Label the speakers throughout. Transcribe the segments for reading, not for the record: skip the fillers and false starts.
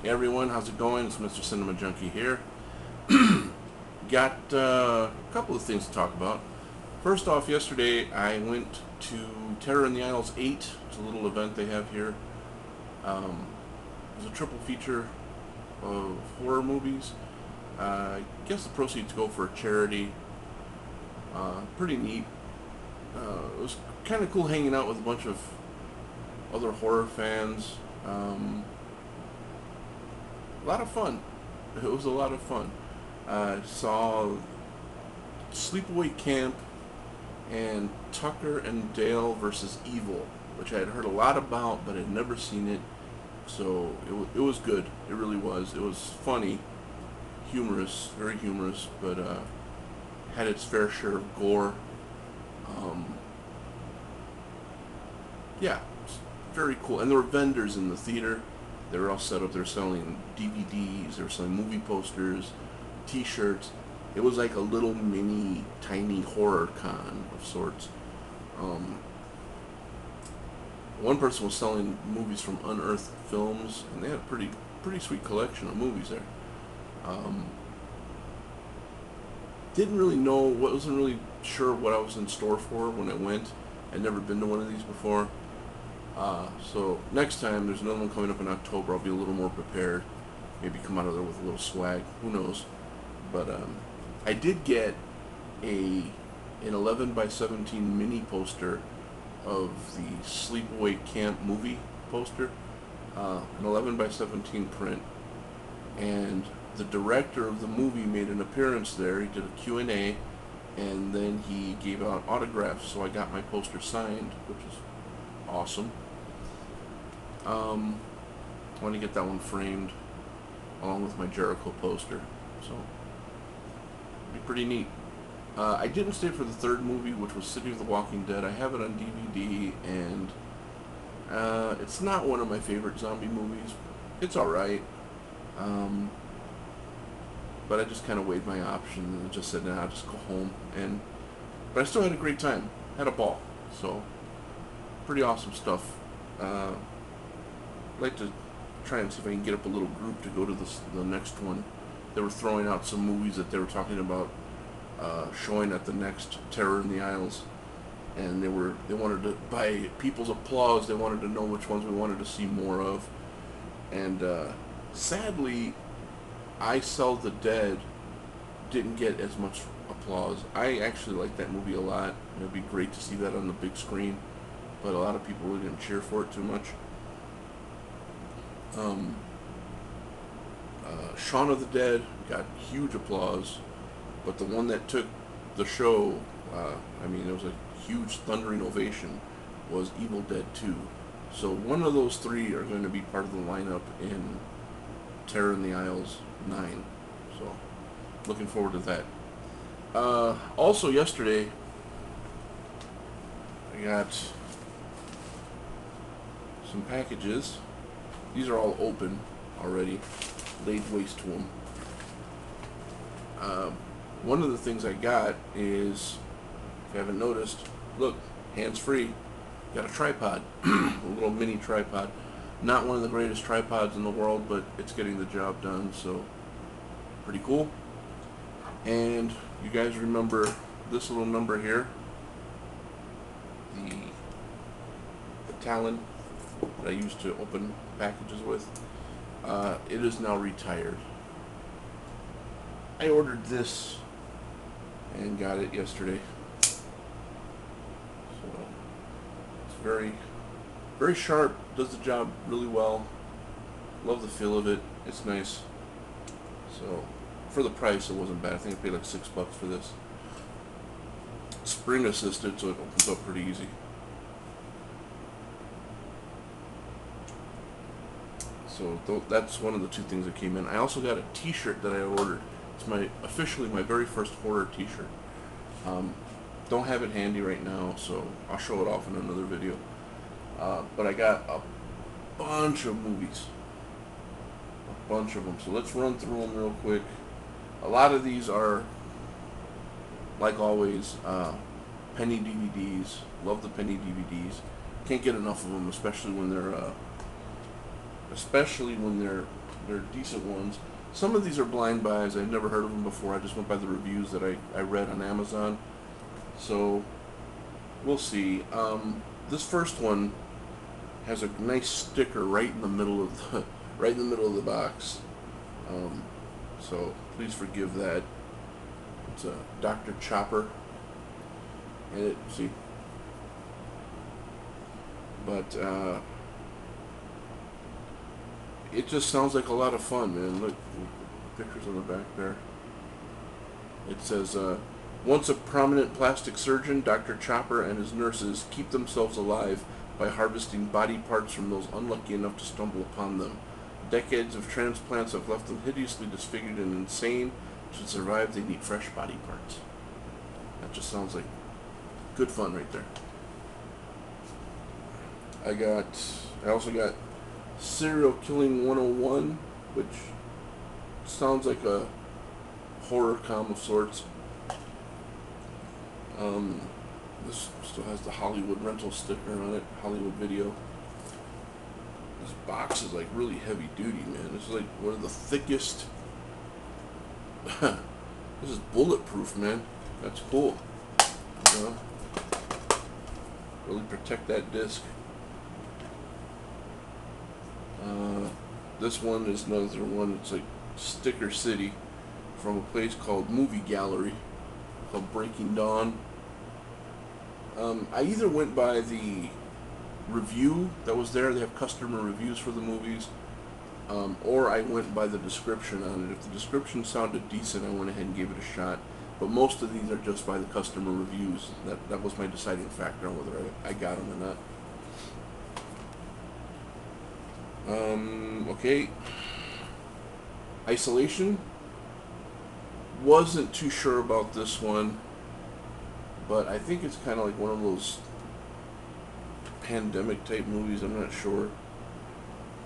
Speaker 1: Hey everyone, how's it going? It's Mr. Cinema Junkie here. Got a couple of things to talk about. First off, yesterday I went to Terror in the Isles 8. It's a little event they have here. It was a triple feature of horror movies. I guess the proceeds go for a charity. Pretty neat. It was kind of cool hanging out with a bunch of other horror fans. A lot of fun. It was a lot of fun. I saw Sleepaway Camp and Tucker and Dale versus Evil, which I had heard a lot about, but had never seen it. So it was good. It really was. It was funny, humorous, very humorous, but had its fair share of gore. Um, yeah, it's very cool. And there were vendors in the theater. They were all set up. They were selling DVDs. They were selling movie posters, T-shirts. It was like a little mini, tiny horror con of sorts. Um, One person was selling movies from Unearthed Films, and they had a pretty sweet collection of movies there. Um, didn't really know, wasn't really sure what I was in store for when I went. I'd never been to one of these before. So next time, there's another one coming up in October, I'll be a little more prepared. Maybe come out of there with a little swag. Who knows? But I did get an 11 by 17 mini poster of the Sleepaway Camp movie poster, an 11 by 17 print, and the director of the movie made an appearance there. He did a Q&A, and then he gave out autographs, so I got my poster signed, which is awesome. I want to get that one framed along with my Jericho poster, so it'd be pretty neat. I didn't stay for the third movie, which was City of the Walking Dead. I have it on DVD, and it's not one of my favorite zombie movies. It's alright, but I just kind of weighed my options and just said, nah, I'll just go home. But I still had a great time. Had a ball, so pretty awesome stuff. I'd like to try and see if I can get up a little group to go to the next one. They were throwing out some movies that they were talking about showing at the next Terror in the Isles, and they wanted to, by people's applause, they wanted to know which ones we wanted to see more of. And sadly, I Sell the Dead didn't get as much applause. I actually like that movie a lot. It'd be great to see that on the big screen, but a lot of people really didn't cheer for it too much. Shaun of the Dead got huge applause, but the one that took the show, it was a huge thundering ovation, was Evil Dead 2. So one of those three are going to be part of the lineup in Terror in the Isles 9. So looking forward to that. Also yesterday, I got some packages. These are all open already, laid waste to them. One of the things I got is, if you haven't noticed, look, hands-free. Got a tripod, a little mini tripod. Not one of the greatest tripods in the world, but it's getting the job done, so pretty cool. And you guys remember this little number here, the Talon that I used to open packages with. It is now retired. I ordered this and got it yesterday. So it's very, very sharp, does the job really well. Love the feel of it. It's nice. So for the price, it wasn't bad. I think I paid like $6 for this. Spring assisted, so it opens up pretty easy. So that's one of the two things that came in. I also got a T-shirt that I ordered. It's officially my very first horror T-shirt. Don't have it handy right now, so I'll show it off in another video. But I got a bunch of movies. A bunch of them. So let's run through them real quick. A lot of these are, like always, penny DVDs. Love the penny DVDs. Can't get enough of them, especially when they're especially when they're decent ones. Some of these are blind buys. I've never heard of them before. I just went by the reviews that I read on Amazon. So we'll see. This first one has a nice sticker right in the middle of the right in the middle of the box. So please forgive that. It's a Dr. Chopper, and it see, but it just sounds like a lot of fun, man. Look, pictures on the back there. It says, once a prominent plastic surgeon, Dr. Chopper and his nurses keep themselves alive by harvesting body parts from those unlucky enough to stumble upon them. Decades of transplants have left them hideously disfigured and insane. To survive, they need fresh body parts. That just sounds like good fun right there. I also got Serial Killing 101, which sounds like a horror com of sorts. This still has the Hollywood rental sticker on it, Hollywood Video. This box is like really heavy duty, man. This is like one of the thickest. This is bulletproof, man. That's cool. You know? Really protect that disc. This one is another one. It's like Sticker City from a place called Movie Gallery, called Breaking Dawn. I either went by the review that was there. They have customer reviews for the movies. Or I went by the description on it. If the description sounded decent, I went ahead and gave it a shot. But most of these are just by the customer reviews. That was my deciding factor on whether I got them or not. Okay. Isolation. Wasn't too sure about this one, but I think it's kind of like one of those pandemic type movies. I'm not sure.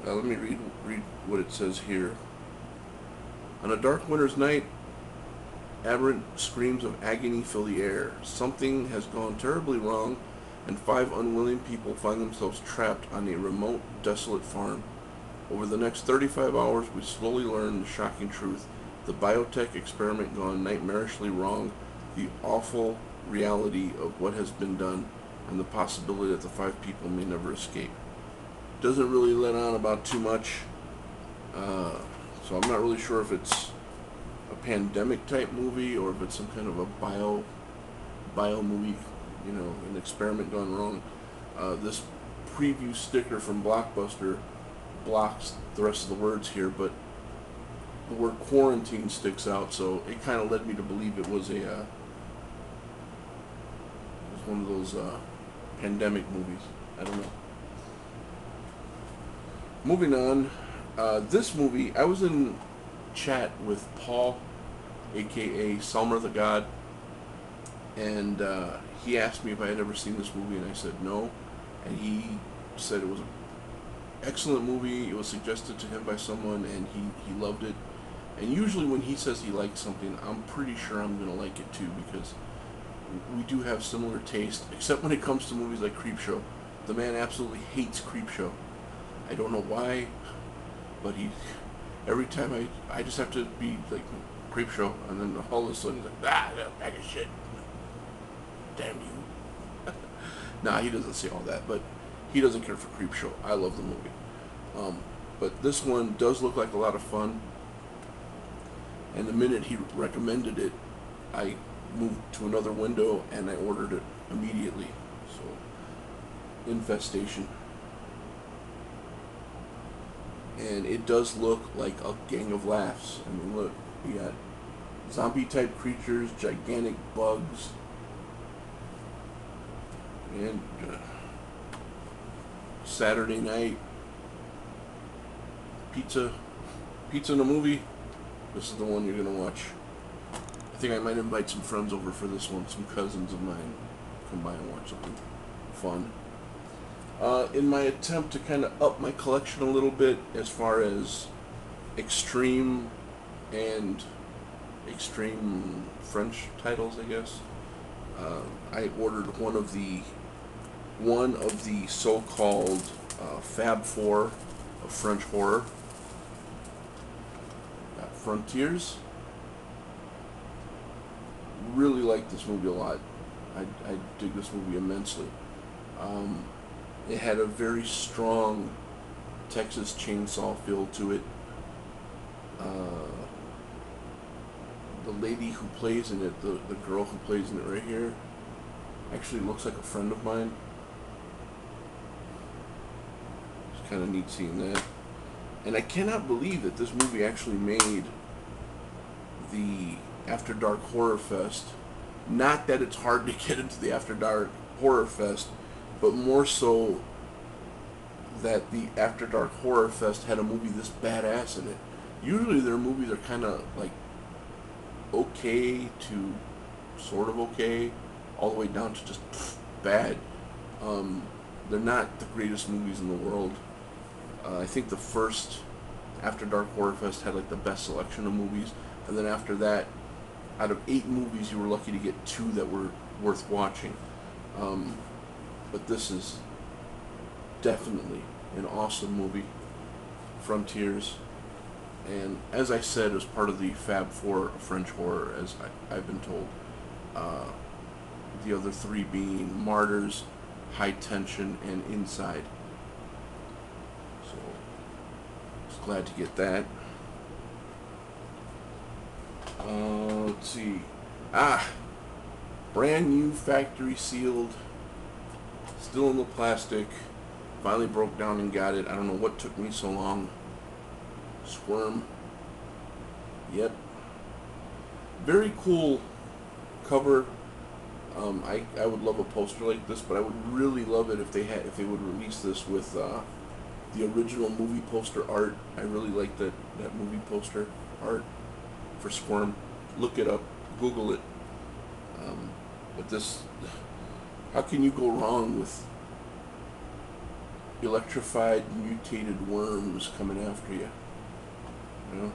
Speaker 1: Let me read what it says here. On a dark winter's night, aberrant screams of agony fill the air. Something has gone terribly wrong, and 5 unwilling people find themselves trapped on a remote, desolate farm. Over the next 35 hours, we slowly learn the shocking truth. The biotech experiment gone nightmarishly wrong, the awful reality of what has been done, and the possibility that the 5 people may never escape. Doesn't really let on about too much, so I'm not really sure if it's a pandemic type movie or if it's some kind of a bio movie, you know, an experiment gone wrong. This preview sticker from Blockbuster blocks the rest of the words here, but the word quarantine sticks out, so it kind of led me to believe it was one of those pandemic movies. I don't know. Moving on, this movie, I was in chat with Paul, aka Selmer the God, and he asked me if I had ever seen this movie, and I said no, and he said it was an excellent movie. It was suggested to him by someone, and he loved it. And usually when he says he likes something, I'm pretty sure I'm going to like it too, because we do have similar taste, except when it comes to movies like Creepshow. The man absolutely hates Creepshow. I don't know why, but every time I just have to be like, Creepshow, and then all of a sudden he's like, that bag of shit. Damn you. Nah, he doesn't say all that, but he doesn't care for Creepshow. I love the movie. But this one does look like a lot of fun. And the minute he recommended it, I moved to another window and I ordered it immediately. So, Infestation. And it does look like a gang of laughs. I mean, look, you got zombie-type creatures, gigantic bugs, and Saturday night pizza in a movie. This is the one you're gonna watch. I think I might invite some friends over for this one, some cousins of mine. Come by and watch something fun. In my attempt to kind of up my collection a little bit as far as extreme French titles, I guess, I ordered one of the so-called Fab Four of of French horror. Got Frontiers. Really like this movie a lot. I dig this movie immensely. It had a very strong Texas Chainsaw feel to it. The lady who plays in it, the girl who plays in it right here, actually looks like a friend of mine. It's kind of neat seeing that. And I cannot believe that this movie actually made the After Dark Horror Fest. Not that it's hard to get into the After Dark Horror Fest, but more so that the After Dark Horror Fest had a movie this badass in it. Usually their movies are kind of like okay to sort of okay, all the way down to just bad. They're not the greatest movies in the world. I think the first After Dark Horror Fest had like the best selection of movies, and then after that, out of 8 movies, you were lucky to get 2 that were worth watching. But this is definitely an awesome movie, Frontiers. And as I said, as part of the Fab Four of French horror, as I've been told, the other 3 being Martyrs, High Tension, and Inside. So, I was glad to get that. Let's see. Brand new, factory sealed, still in the plastic. Finally broke down and got it. I don't know what took me so long. Squirm. Yep. Very cool cover. I would love a poster like this, but I would really love it if they would release this with the original movie poster art. I really like that movie poster art for Squirm. Look it up, Google it. But this, how can you go wrong with electrified, mutated worms coming after you? You know,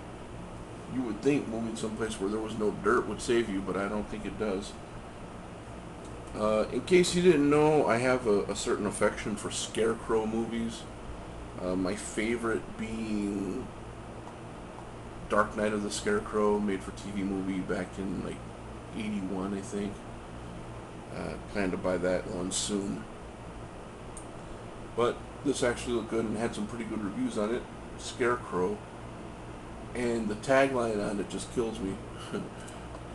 Speaker 1: you would think moving someplace where there was no dirt would save you, but I don't think it does. In case you didn't know, I have a certain affection for Scarecrow movies. My favorite being Dark Knight of the Scarecrow, made for TV movie back in like 81, I think. Plan to buy that one soon. But this actually looked good and had some pretty good reviews on it. Scarecrow. And the tagline on it just kills me.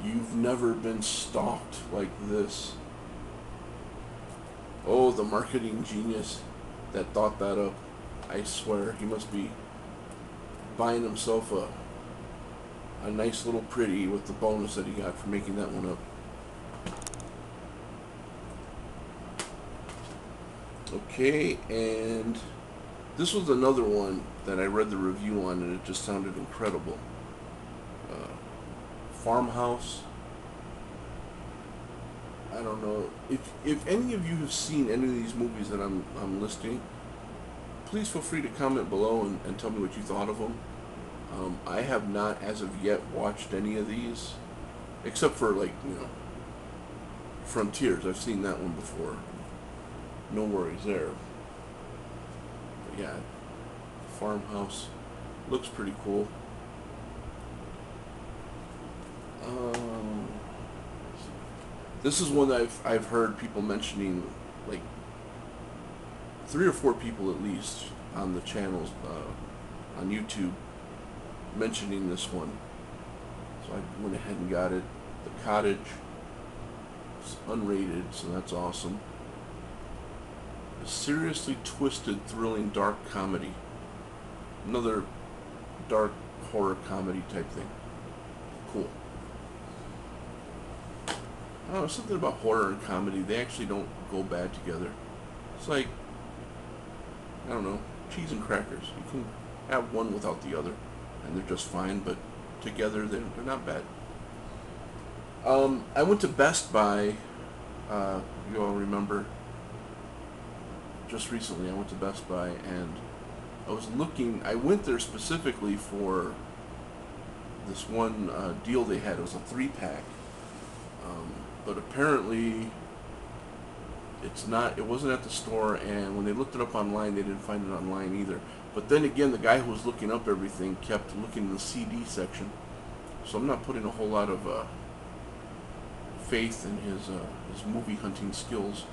Speaker 1: You've never been stalked like this. Oh, the marketing genius that thought that up. I swear, he must be buying himself a nice little pretty with the bonus that he got for making that one up. Okay, and this was another one that I read the review on, and it just sounded incredible. Farmhouse. I don't know if any of you have seen any of these movies that I'm listing. Please feel free to comment below and tell me what you thought of them. I have not, as of yet, watched any of these, except for, like, you know, Frontiers. I've seen that one before. No worries there. But yeah, Farmhouse looks pretty cool. This is one that I've heard people mentioning, like 3 or 4 people at least on the channels on YouTube mentioning this one. So I went ahead and got it. The Cottage. It's unrated, so that's awesome. A seriously twisted, thrilling, dark comedy. Another dark horror comedy type thing. Cool. I don't know, something about horror and comedy, they actually don't go bad together. It's like, I don't know, cheese and crackers. You can have one without the other, and they're just fine, but together they're not bad. I went to Best Buy, you all remember, just recently I went to Best Buy, and I went there specifically for this one deal they had. It was a 3-pack. But apparently it wasn't at the store, and when they looked it up online, they didn't find it online either. But then again, the guy who was looking up everything kept looking in the CD section, so I'm not putting a whole lot of faith in his movie hunting skills.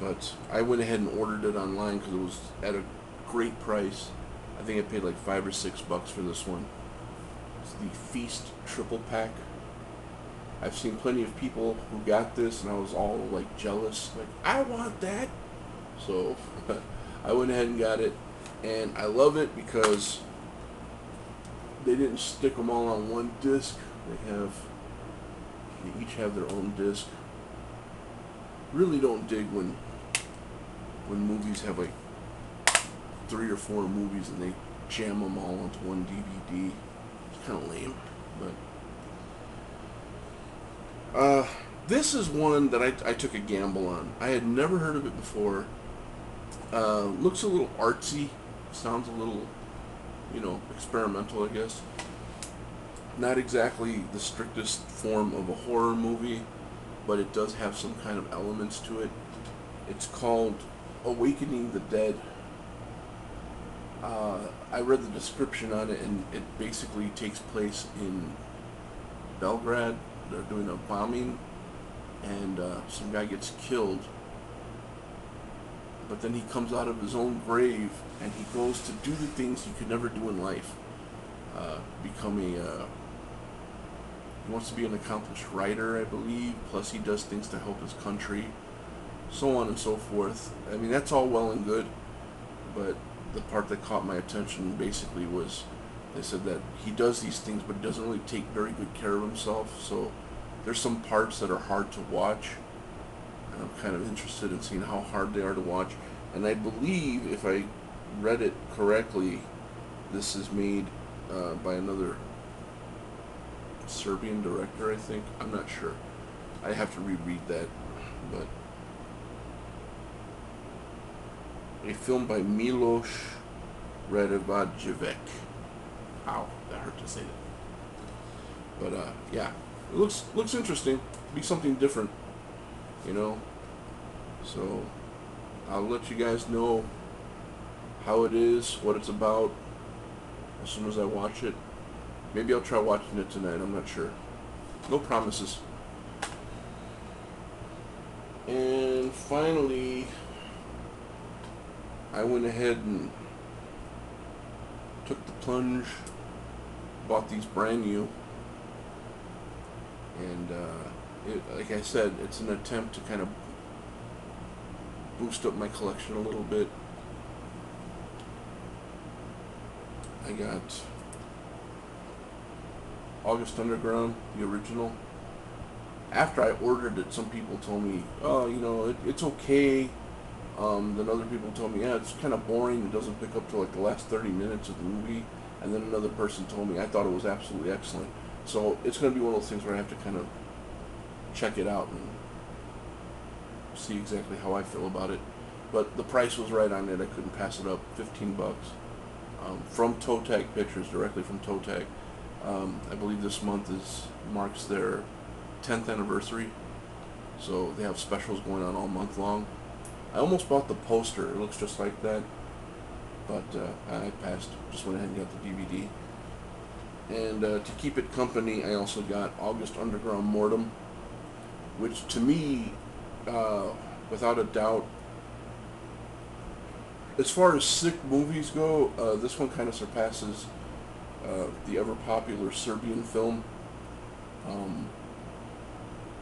Speaker 1: But I went ahead and ordered it online because it was at a great price. I think I paid like $5 or $6 for this one. It's the Feast triple pack. I've seen plenty of people who got this, and I was all like jealous, like I want that. So I went ahead and got it, and I love it because they didn't stick them all on one disc. They each have their own disc. Really don't dig when movies have like 3 or 4 movies and they jam them all onto one DVD. It's kind of lame, but this is one that I took a gamble on. I had never heard of it before. Looks a little artsy, sounds a little, experimental, I guess. Not exactly the strictest form of a horror movie, but it does have some kind of elements to it. It's called Awakening the Dead. I read the description on it, and it basically takes place in Belgrade. They're doing a bombing, and some guy gets killed, but then he comes out of his own grave, and he goes to do the things he could never do in life. He wants to be an accomplished writer, I believe, plus he does things to help his country, so on and so forth. I mean, that's all well and good, but the part that caught my attention basically was they said that he does these things, but he doesn't really take very good care of himself, so there's some parts that are hard to watch. And I'm kind of interested in seeing how hard they are to watch, and I believe, if I read it correctly, this is made by another Serbian director, I think. I'm not sure. I have to reread that, but a film by Miloš Radovajevic. Ow, that hurt to say that. But yeah, it looks interesting. Be something different, So I'll let you guys know how it is, what it's about, as soon as I watch it. Maybe I'll try watching it tonight. I'm not sure. No promises. And finally, I went ahead and took the plunge, bought these brand new, and like I said, it's an attempt to kind of boost up my collection a little bit. I got August Underground, the original. After I ordered it, some people told me, oh, it's okay. Then other people told me, yeah, it's kind of boring. It doesn't pick up till like the last 30 minutes of the movie. And then another person told me, I thought it was absolutely excellent. So it's going to be one of those things where I have to kind of check it out and see exactly how I feel about it. But the price was right on it. I couldn't pass it up. $15. From Toe Tag Pictures, directly from Toe Tag. I believe this month marks their 10th anniversary, so they have specials going on all month long. I almost bought the poster. It looks just like that, but I passed. Just went ahead and got the DVD. And to keep it company, I also got August Underground Mortem, which to me, without a doubt, as far as sick movies go, this one kind of surpasses the ever-popular Serbian film.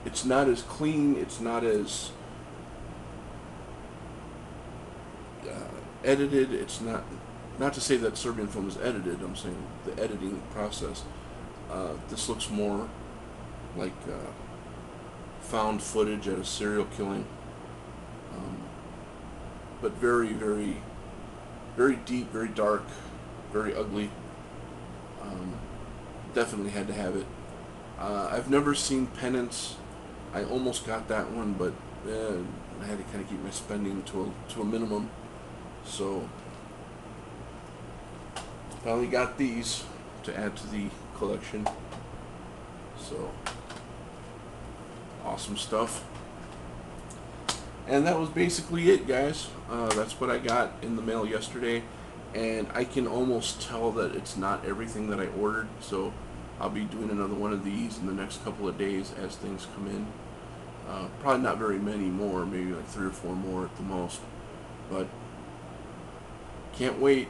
Speaker 1: It's not as clean, it's not as edited, it's not to say that Serbian film is edited, I'm saying the editing process. This looks more like found footage at a serial killing, but very, very, very deep, very dark, very ugly. Definitely had to have it. I've never seen Penance. I almost got that one, but I had to kind of keep my spending to a minimum. So finally got these to add to the collection. So awesome stuff. And that was basically it, guys. That's what I got in the mail yesterday. and I can almost tell that it's not everything that I ordered. So I'll be doing another one of these in the next couple of days as things come in. Probably not very many more, maybe like 3 or 4 more at the most. But can't wait.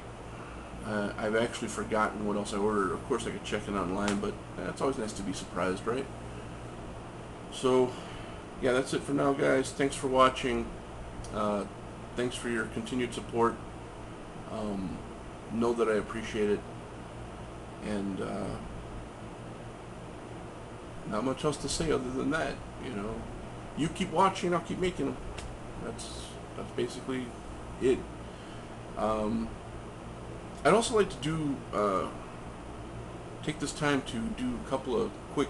Speaker 1: I've actually forgotten what else I ordered. Of course, I could check it online, but it's always nice to be surprised, right? So, yeah, that's it for now, guys. Thanks for watching. Thanks for your continued support. Know that I appreciate it. And not much else to say other than that. You know, you keep watching, I'll keep making them. That's basically it. I'd also like to do take this time to do a couple of quick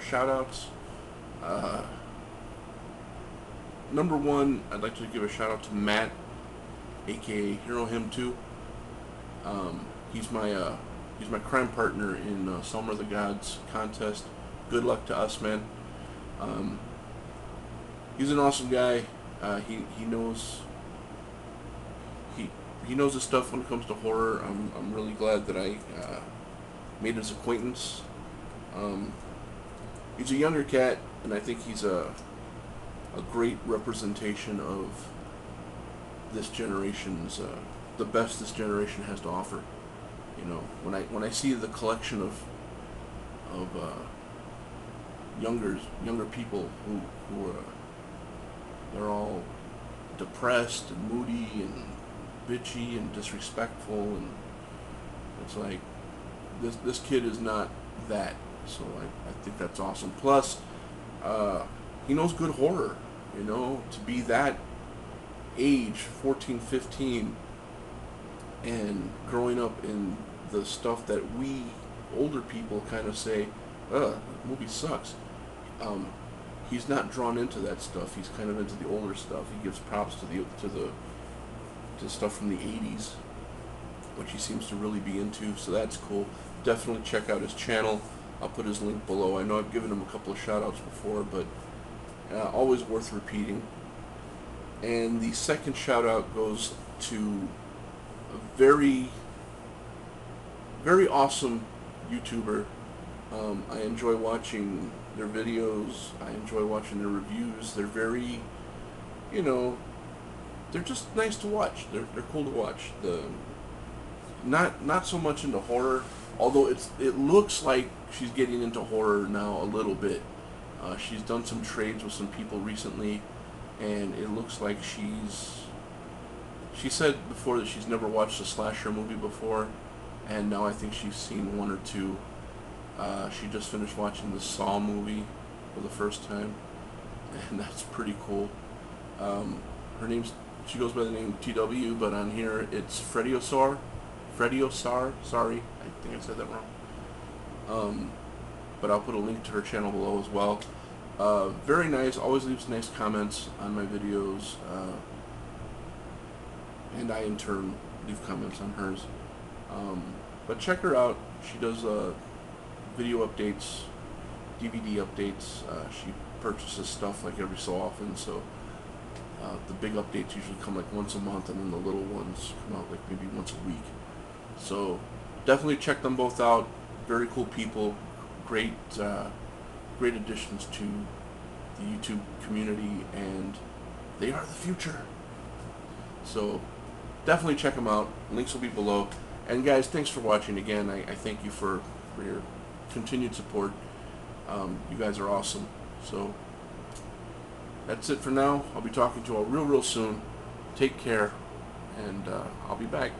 Speaker 1: shout-outs. Number one, I'd like to give a shout-out to Matt, aka Hero Him 2. He's my crime partner in Summer of the Gods contest. Good luck to us, man. He's an awesome guy. He knows he knows his stuff when it comes to horror. I'm really glad that I made his acquaintance. He's a younger cat, and I think he's a great representation of this generation's the best this generation has to offer. You know, when I see the collection of younger people who they're all depressed and moody and bitchy and disrespectful, and it's like this kid is not that. So I think that's awesome. Plus, he knows good horror. You know, to be that age, 14, 15, and growing up in the stuff that we older people kind of say, the movie sucks. He's not drawn into that stuff. He's kind of into the older stuff. He gives props to stuff from the 80s, which he seems to really be into, so that's cool. Definitely check out his channel. I'll put his link below. I know I've given him a couple of shout-outs before, but always worth repeating. And the second shout-out goes to a very, very awesome YouTuber. I enjoy watching their videos. I enjoy watching their reviews. They're very, you know, they're just nice to watch. They're cool to watch. Not so much into horror, although it looks like she's getting into horror now a little bit. She's done some trades with some people recently, and it looks like she said before that she's never watched a slasher movie before, and now I think she's seen 1 or 2. She just finished watching the Saw movie for the first time, and that's pretty cool. She goes by the name TW, but on here it's Frediosar. Sorry, I think I said that wrong. But I'll put a link to her channel below as well. Very nice, always leaves nice comments on my videos, and I in turn leave comments on hers. But check her out. She does video updates, DVD updates. She purchases stuff like every so often, so the big updates usually come like once a month, and then the little ones come out like maybe once a week. So definitely check them both out. Very cool people, great additions to the YouTube community, and they are the future. So definitely check them out. Links will be below. And guys, thanks for watching again. I thank you for your continued support. You guys are awesome. So that's it for now. I'll be talking to you all real soon. Take care, and I'll be back.